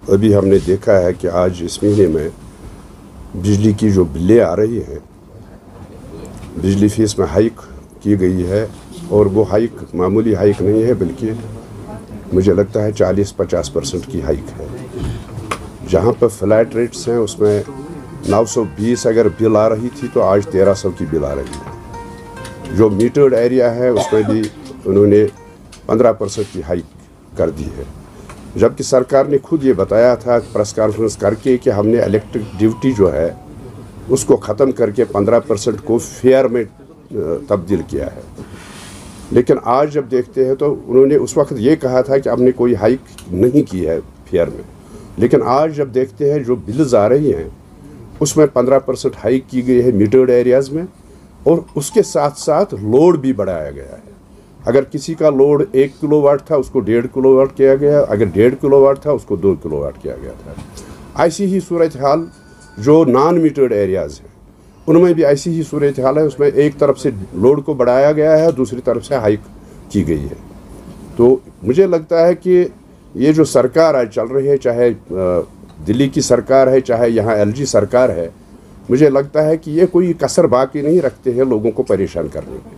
अभी हमने देखा है कि आज इस महीने में बिजली की जो बिलें आ रही हैं, बिजली फीस में हाइक की गई है और वो हाइक मामूली हाइक नहीं है, बल्कि मुझे लगता है 40-50% की हाइक है। जहाँ पर फ्लैट रेट्स हैं उसमें 920 अगर बिल आ रही थी तो आज 1300 की बिल आ रही है। जो मीटर्ड एरिया है उसमें भी उन्होंने 15% की हाइक कर दी है, जबकि सरकार ने खुद ये बताया था प्रेस कॉन्फ्रेंस करके कि हमने इलेक्ट्रिक ड्यूटी जो है उसको ख़त्म करके 15% को फेयर में तब्दील किया है। लेकिन आज जब देखते हैं तो उन्होंने उस वक्त ये कहा था कि हमने कोई हाइक नहीं की है फेयर में, लेकिन आज जब देखते हैं जो बिल्स आ रही हैं उसमें 15% हाइक की गई है मीटर्ड एरियाज़ में, और उसके साथ साथ लोड भी बढ़ाया गया है। अगर किसी का लोड 1 किलोवाट था उसको 1.5 किलोवाट किया गया, अगर 1.5 किलोवाट था उसको 2 किलोवाट किया गया था। ऐसी ही सूरत हाल जो नॉन मीटर्ड एरियाज़ हैं उनमें भी ऐसी ही सूरत हाल है। उसमें एक तरफ से लोड को बढ़ाया गया है, दूसरी तरफ से हाइक की गई है। तो मुझे लगता है कि ये जो सरकार आज चल रही है, चाहे दिल्ली की सरकार है चाहे यहाँ LG सरकार है, मुझे लगता है कि ये कोई कसर बाकी नहीं रखते हैं लोगों को परेशान करने में।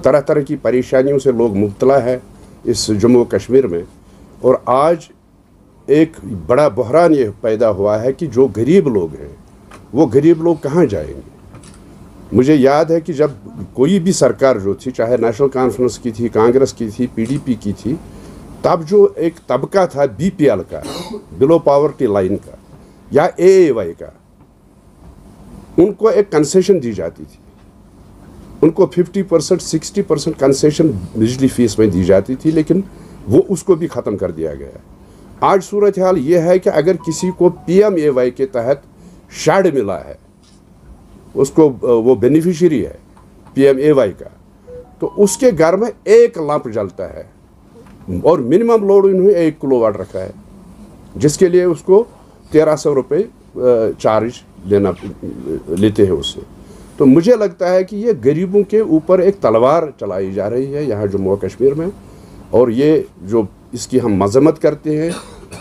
तरह तरह की परेशानियों से लोग मुब्तला है इस जम्मू कश्मीर में, और आज एक बड़ा बहरान ये पैदा हुआ है कि जो गरीब लोग हैं वो गरीब लोग कहाँ जाएंगे। मुझे याद है कि जब कोई भी सरकार जो थी, चाहे नेशनल कॉन्फ्रेंस की थी, कांग्रेस की थी, PDP की थी, तब जो एक तबका था BPL का, बिलो पॉवर्टी लाइन का या AAY का, उनको एक कंसेशन दी जाती थी। उनको 50% 60% कंसेशन बिजली फीस में दी जाती थी, लेकिन वो उसको भी ख़त्म कर दिया गया। आज सूरत हाल ये है कि अगर किसी को PMAY के तहत शेड मिला है, उसको वो बेनिफिशियरी है PMAY का, तो उसके घर में 1 लैंप जलता है और मिनिमम लोड इन्होंने 1 किलोवाट रखा है, जिसके लिए उसको 1300 रुपये चार्ज लेते हैं उससे। तो मुझे लगता है कि ये गरीबों के ऊपर एक तलवार चलाई जा रही है यहाँ जम्मू कश्मीर में, और ये जो इसकी हम मजम्मत करते हैं,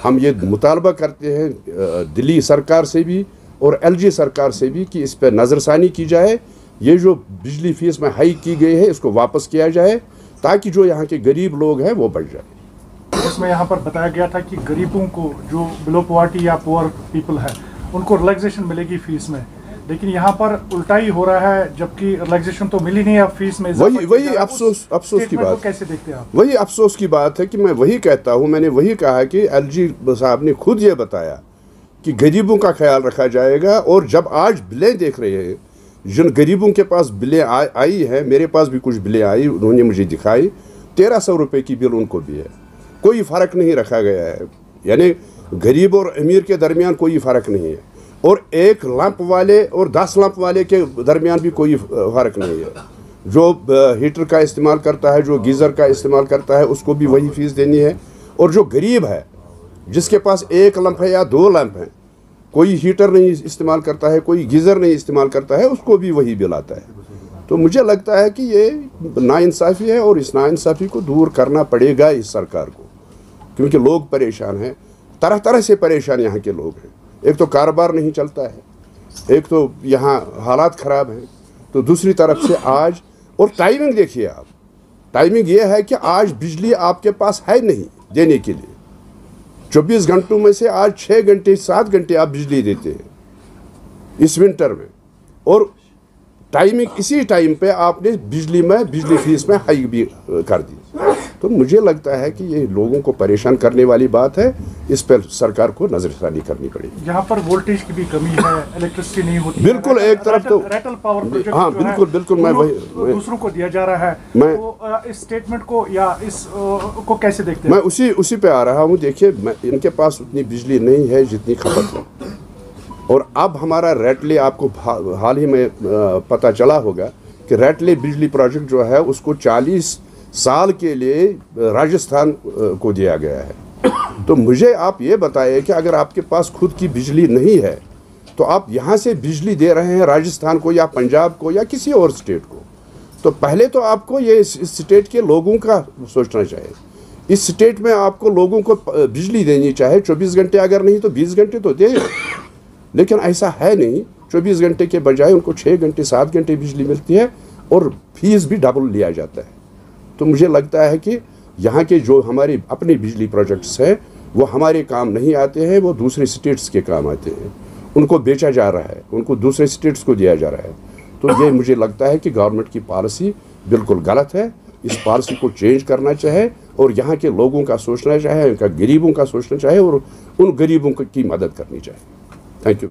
हम ये मुतालबा करते हैं दिल्ली सरकार से भी और LG सरकार से भी कि इस पर नज़रसानी की जाए। ये जो बिजली फीस में हाइक की गई है इसको वापस किया जाए, ताकि जो यहाँ के गरीब लोग हैं वो बढ़ जाए। इसमें यहाँ पर बताया गया था कि गरीबों को जो बिलो पॉवर्टी या पुअर पीपल है उनको रिलैक्सेशन मिलेगी फीस में, लेकिन यहाँ पर उल्टा ही हो रहा है, जबकि रिलैक्सेशन तो मिली नहीं है फीस में। वही अफसोस की बात, कैसे देखते हैं आप? वही अफसोस की बात है कि मैं वही कहता हूँ, मैंने वही कहा कि LG साहब ने खुद ये बताया कि गरीबों का ख्याल रखा जाएगा। और जब आज बिलें देख रहे हैं, जिन गरीबों के पास बिलें आई हैं, मेरे पास भी कुछ बिलें आई, उन्होंने मुझे दिखाई, 1300 रुपये की बिल उनको भी है। कोई फ़र्क नहीं रखा गया है, यानी गरीब और अमीर के दरमियान कोई फ़र्क नहीं है, और 1 लैंप वाले और 10 लैंप वाले के दरमियान भी कोई फ़र्क नहीं है। जो हीटर का इस्तेमाल करता है, जो गीज़र का इस्तेमाल करता है, उसको भी वही फ़ीस देनी है। और जो गरीब है, जिसके पास 1 लैंप है या 2 लैंप हैं, कोई हीटर नहीं इस्तेमाल करता है, कोई गीज़र नहीं इस्तेमाल करता है, उसको भी वही बिल आता है। तो मुझे लगता है कि ये नाइंसाफ़ी है, और इस नाइंसाफ़ी को दूर करना पड़ेगा इस सरकार को, क्योंकि लोग परेशान हैं, तरह तरह से परेशान यहाँ के लोग हैं। एक तो कारोबार नहीं चलता है, एक तो यहाँ हालात ख़राब हैं, तो दूसरी तरफ से आज, और टाइमिंग देखिए आप, टाइमिंग ये है कि आज बिजली आपके पास है नहीं देने के लिए। 24 घंटों में से आज 6 घंटे 7 घंटे आप बिजली देते हैं इस विंटर में, और टाइमिंग इसी टाइम पे आपने बिजली फीस में हाइक भी कर दी। तो मुझे लगता है कि ये लोगों को परेशान करने वाली बात है, इस पर सरकार को नजरसानी करनी पड़ेगी। यहाँ पर वोल्टेज की भी कमी है, इलेक्ट्रिसिटी नहीं होती। बिल्कुल, एक तरफ तो रेटल पावर प्रोजेक्ट, हाँ बिल्कुल मैं वही दूसरों को दिया जा रहा है। मैं तो इस स्टेटमेंट को या इस को कैसे देखते हैं? मैं उसी पे आ रहा हूँ। देखिए, इनके पास उतनी बिजली नहीं है जितनी खपत है, और अब हमारा रैटले, आपको हाल ही में पता चला होगा कि रैटले बिजली प्रोजेक्ट जो है उसको 40 साल के लिए राजस्थान को दिया गया है। तो मुझे आप ये बताइए कि अगर आपके पास खुद की बिजली नहीं है तो आप यहाँ से बिजली दे रहे हैं राजस्थान को या पंजाब को या किसी और स्टेट को, तो पहले तो आपको ये इस स्टेट के लोगों का सोचना चाहिए। इस स्टेट में आपको लोगों को बिजली देनी चाहिए 24 घंटे, अगर नहीं तो 20 घंटे तो दे, लेकिन ऐसा है नहीं। 24 घंटे के बजाय उनको 6 घंटे 7 घंटे बिजली मिलती है और फीस भी डबल लिया जाता है। तो मुझे लगता है कि यहाँ के जो हमारे अपने बिजली प्रोजेक्ट्स हैं वो हमारे काम नहीं आते हैं, वो दूसरे स्टेट्स के काम आते हैं। उनको बेचा जा रहा है, उनको दूसरे स्टेट्स को दिया जा रहा है। तो ये मुझे लगता है कि गवर्नमेंट की पॉलिसी बिल्कुल गलत है। इस पॉलिसी को चेंज करना चाहिए और यहाँ के लोगों का सोचना चाहिए, उनका गरीबों का सोचना चाहिए और उन गरीबों की मदद करनी चाहिए। Thank you.